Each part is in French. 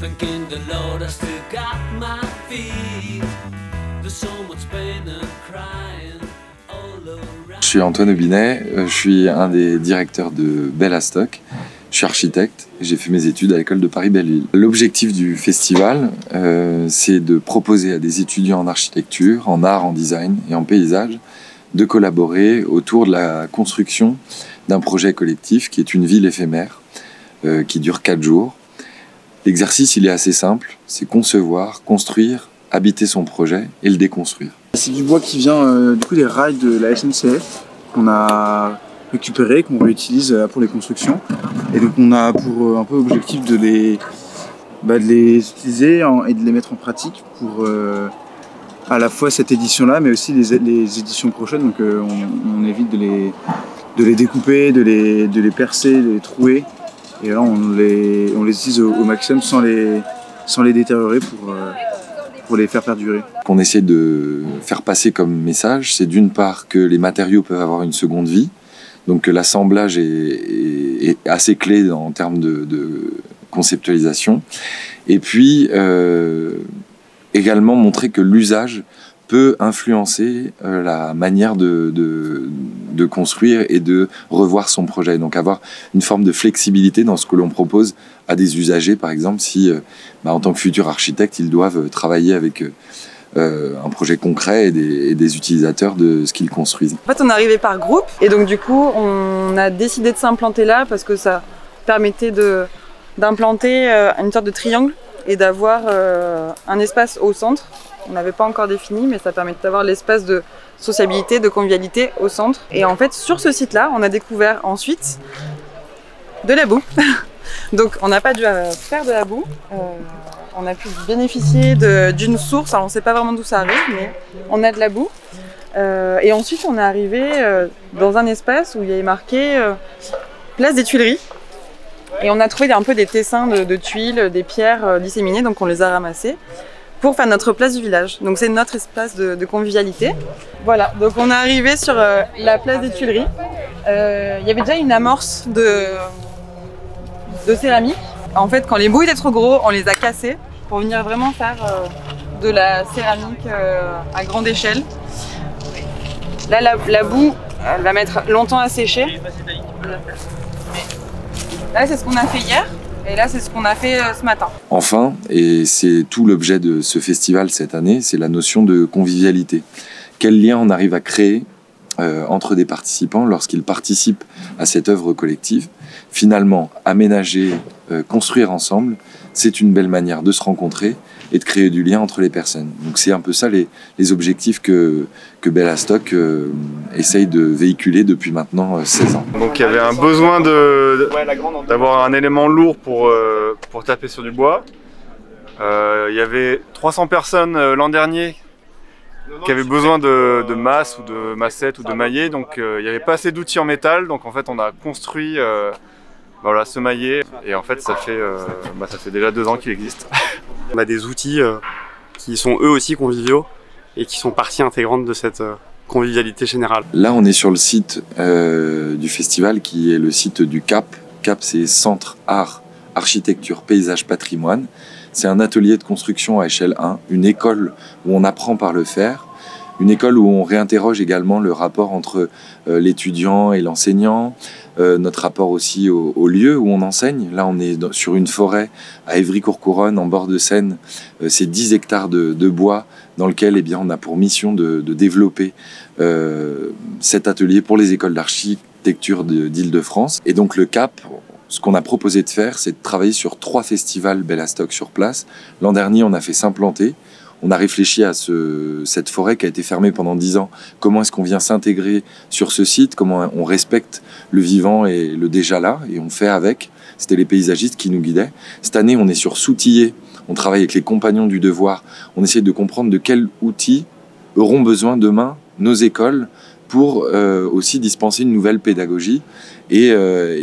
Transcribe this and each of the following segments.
Thanking the Lord I still got my feet. There's so much pain and crying all around. Je suis Antoine Aubinet, je suis un des directeurs de Bellastock. Je suis architecte et j'ai fait mes études à l'école de Paris-Belleville. L'objectif du festival, c'est de proposer à des étudiants en architecture, en art, en design et en paysage de collaborer autour de la construction d'un projet collectif qui est une ville éphémère qui dure 4 jours. L'exercice, il est assez simple, c'est concevoir, construire, habiter son projet et le déconstruire. C'est du bois qui vient du coup des rails de la SNCF qu'on a récupéré, qu'on réutilise pour les constructions. Et donc on a pour un peu objectif de les utiliser et de les mettre en pratique pour à la fois cette édition-là, mais aussi les éditions prochaines. Donc on évite de les découper, de les percer, de les trouer. Et là on les utilise au maximum sans les détériorer pour les faire perdurer. Qu'on essaie de faire passer comme message, c'est d'une part que les matériaux peuvent avoir une seconde vie, donc que l'assemblage est assez clé en termes de conceptualisation, et puis également montrer que l'usage peut influencer la manière de construire et de revoir son projet. Donc avoir une forme de flexibilité dans ce que l'on propose à des usagers, par exemple, si en tant que futur architecte, ils doivent travailler avec un projet concret et des utilisateurs de ce qu'ils construisent. En fait, on est arrivé par groupe et donc du coup, on a décidé de s'implanter là parce que ça permettait d'implanter une sorte de triangle et d'avoir un espace au centre. On n'avait pas encore défini, mais ça permet d'avoir l'espace de sociabilité, de convivialité au centre. Et en fait, sur ce site-là, on a découvert ensuite de la boue. Donc, on n'a pas dû faire de la boue. On a pu bénéficier d'une source. Alors, on ne sait pas vraiment d'où ça arrive, mais on a de la boue. Et ensuite, on est arrivé dans un espace où il y avait marqué place des Tuileries. Et on a trouvé un peu des tessins de tuiles, des pierres disséminées, donc on les a ramassées pour faire notre place du village. Donc c'est notre espace de convivialité. Voilà, donc on est arrivé sur la place des Tuileries. Il y avait déjà une amorce de céramique. En fait, quand les bouts étaient trop gros, on les a cassés pour venir vraiment faire de la céramique à grande échelle. Là, la boue, elle va mettre longtemps à sécher. Là, c'est ce qu'on a fait hier. Et là, c'est ce qu'on a fait ce matin. Enfin, et c'est tout l'objet de ce festival cette année, c'est la notion de convivialité. Quel lien on arrive à créer entre des participants lorsqu'ils participent à cette œuvre collective. Finalement, aménager, construire ensemble, c'est une belle manière de se rencontrer et de créer du lien entre les personnes. Donc c'est un peu ça les objectifs que Bellastock essaye de véhiculer depuis maintenant 16 ans. Donc il y avait un besoin d'avoir un élément lourd pour taper sur du bois. Il y avait 300 personnes l'an dernier qui avaient besoin de masses ou de massettes ou de maillets, donc il n'y avait pas assez d'outils en métal, donc en fait on a construit voilà, ce maillet, et en fait ça fait déjà 2 ans qu'il existe. On a des outils qui sont eux aussi conviviaux et qui sont partie intégrante de cette convivialité générale. Là on est sur le site du festival qui est le site du CAP. CAP, c'est Centre Art, Architecture, Paysage, Patrimoine. C'est un atelier de construction à échelle 1, une école où on apprend par le faire, une école où on réinterroge également le rapport entre l'étudiant et l'enseignant, notre rapport aussi au lieu où on enseigne. Là, on est sur une forêt à Évry-Courcouronnes, en bord de Seine. C'est 10 hectares de bois dans lequel on a pour mission de développer cet atelier pour les écoles d'architecture d'Île-de-France. Et donc le CAP, ce qu'on a proposé de faire, c'est de travailler sur 3 festivals Bellastock sur place. L'an dernier, on a fait s'implanter. On a réfléchi à cette forêt qui a été fermée pendant 10 ans. Comment est-ce qu'on vient s'intégrer sur ce site? Comment on respecte le vivant et le déjà là? Et on fait avec. C'était les paysagistes qui nous guidaient. Cette année, on est sur Soutillé. On travaille avec les compagnons du devoir. On essaie de comprendre de quels outils auront besoin demain nos écoles pour aussi dispenser une nouvelle pédagogie et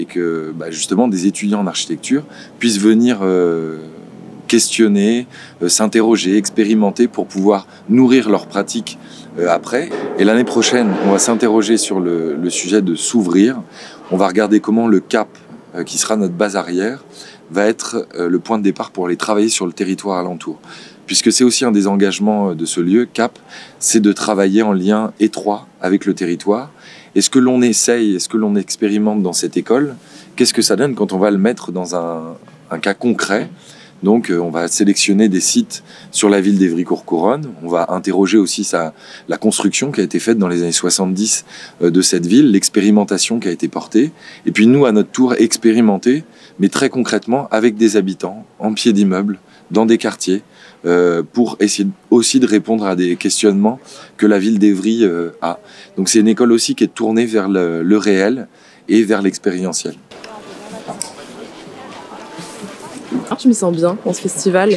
que justement des étudiants en architecture puissent venir questionner, s'interroger, expérimenter pour pouvoir nourrir leur pratique après. Et l'année prochaine, on va s'interroger sur le sujet de s'ouvrir. On va regarder comment le CAP, qui sera notre base arrière, va être le point de départ pour aller travailler sur le territoire alentour. Puisque c'est aussi un des engagements de ce lieu, CAP, c'est de travailler en lien étroit avec le territoire. Et ce que l'on essaye, et ce que l'on expérimente dans cette école, qu'est-ce que ça donne quand on va le mettre dans un cas concret? Donc on va sélectionner des sites sur la ville d'Évry-Courcouronnes, on va interroger aussi la construction qui a été faite dans les années 70 de cette ville, l'expérimentation qui a été portée, et puis nous à notre tour expérimenter, mais très concrètement avec des habitants, en pied d'immeuble, dans des quartiers, pour essayer aussi de répondre à des questionnements que la ville d'Évry a. Donc c'est une école aussi qui est tournée vers le réel et vers l'expérientiel. Je me sens bien dans ce festival.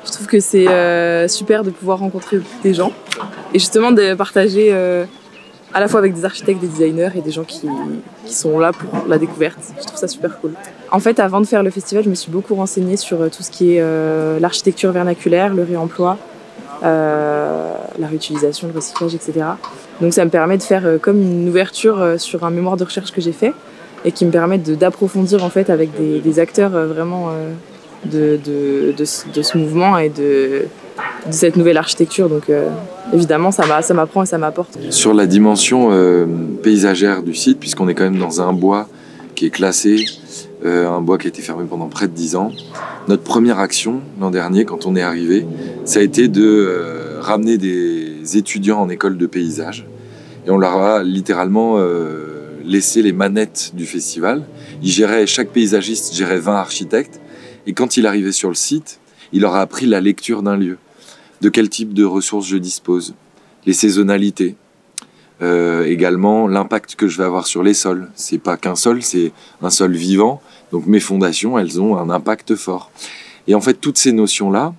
Je trouve que c'est super de pouvoir rencontrer des gens et justement de partager à la fois avec des architectes, des designers et des gens qui sont là pour la découverte. Je trouve ça super cool. En fait, avant de faire le festival, je me suis beaucoup renseignée sur tout ce qui est l'architecture vernaculaire, le réemploi, la réutilisation, le recyclage, etc. Donc ça me permet de faire comme une ouverture sur un mémoire de recherche que j'ai fait et qui me permet d'approfondir en fait avec des acteurs vraiment de ce mouvement et de cette nouvelle architecture. Donc évidemment, ça m'apprend et ça m'apporte. Sur la dimension paysagère du site, puisqu'on est quand même dans un bois qui est classé, un bois qui a été fermé pendant près de 10 ans, notre première action l'an dernier, quand on est arrivé, ça a été de ramener des étudiants en école de paysage. Et on leur a littéralement laissé les manettes du festival. Chaque paysagiste gérait 20 architectes. Et quand il arrivait sur le site, il leur a appris la lecture d'un lieu. De quel type de ressources je dispose, les saisonnalités, également l'impact que je vais avoir sur les sols. C'est pas qu'un sol, c'est un sol vivant. Donc mes fondations, elles ont un impact fort. Et en fait, toutes ces notions-là,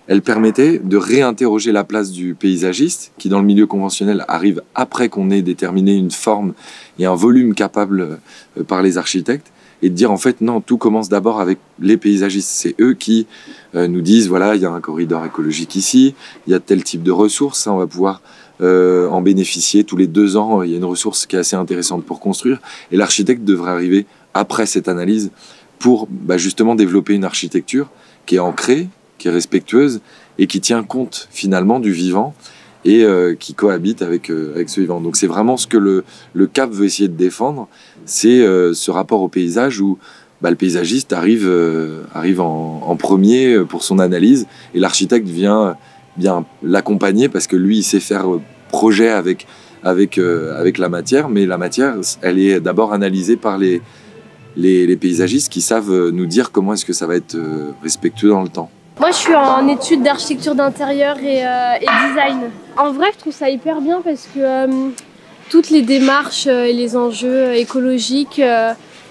elles permettaient de réinterroger la place du paysagiste, qui dans le milieu conventionnel arrive après qu'on ait déterminé une forme et un volume capable par les architectes, et de dire en fait non, tout commence d'abord avec les paysagistes. C'est eux qui nous disent voilà, il y a un corridor écologique ici, il y a tel type de ressources, ça on va pouvoir en bénéficier tous les 2 ans, il y a une ressource qui est assez intéressante pour construire, et l'architecte devrait arriver après cette analyse pour justement développer une architecture qui est ancrée, qui est respectueuse et qui tient compte finalement du vivant et qui cohabite avec ce vivant. Donc c'est vraiment ce que le CAP veut essayer de défendre, c'est ce rapport au paysage où le paysagiste arrive en premier pour son analyse et l'architecte vient bien l'accompagner parce que lui il sait faire projet avec la matière, mais la matière elle est d'abord analysée par les paysagistes qui savent nous dire comment est-ce que ça va être respectueux dans le temps. Moi je suis en études d'architecture d'intérieur et design. En vrai je trouve ça hyper bien parce que toutes les démarches et les enjeux écologiques,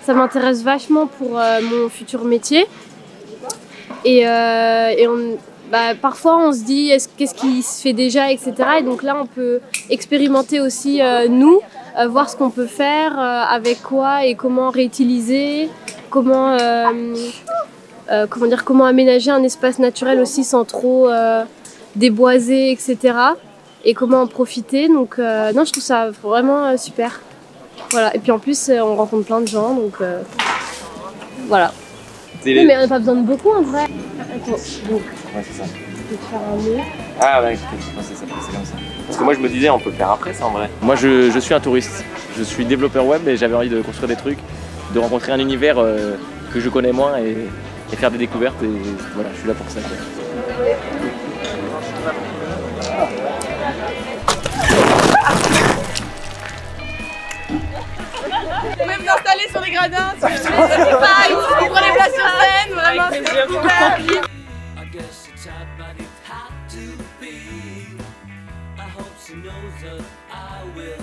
ça m'intéresse vachement pour mon futur métier. Et parfois on se dit qu'est-ce qui se fait déjà, etc. Et donc là on peut expérimenter aussi voir ce qu'on peut faire, avec quoi et comment réutiliser, comment aménager un espace naturel aussi sans trop déboiser, etc. Et comment en profiter. Donc non, je trouve ça vraiment super. Voilà. Et puis en plus, on rencontre plein de gens, donc voilà. Oui, mais on n'a pas besoin de beaucoup en vrai. Attends, donc. Ouais, c'est ça. Je vais te faire un mot. Ah ouais, c'est ça, c'est comme ça. Parce que moi je me disais, on peut le faire après ça en vrai. Moi je suis un touriste. Je suis développeur web et j'avais envie de construire des trucs, de rencontrer un univers que je connais moins et faire des découvertes et voilà, je suis là pour ça. Vous pouvez vous installer sur les gradins si vous voulez, vous prenez place sur scène, vraiment c'est super. I guess it's sad, but it had to be. I hope she knows that I will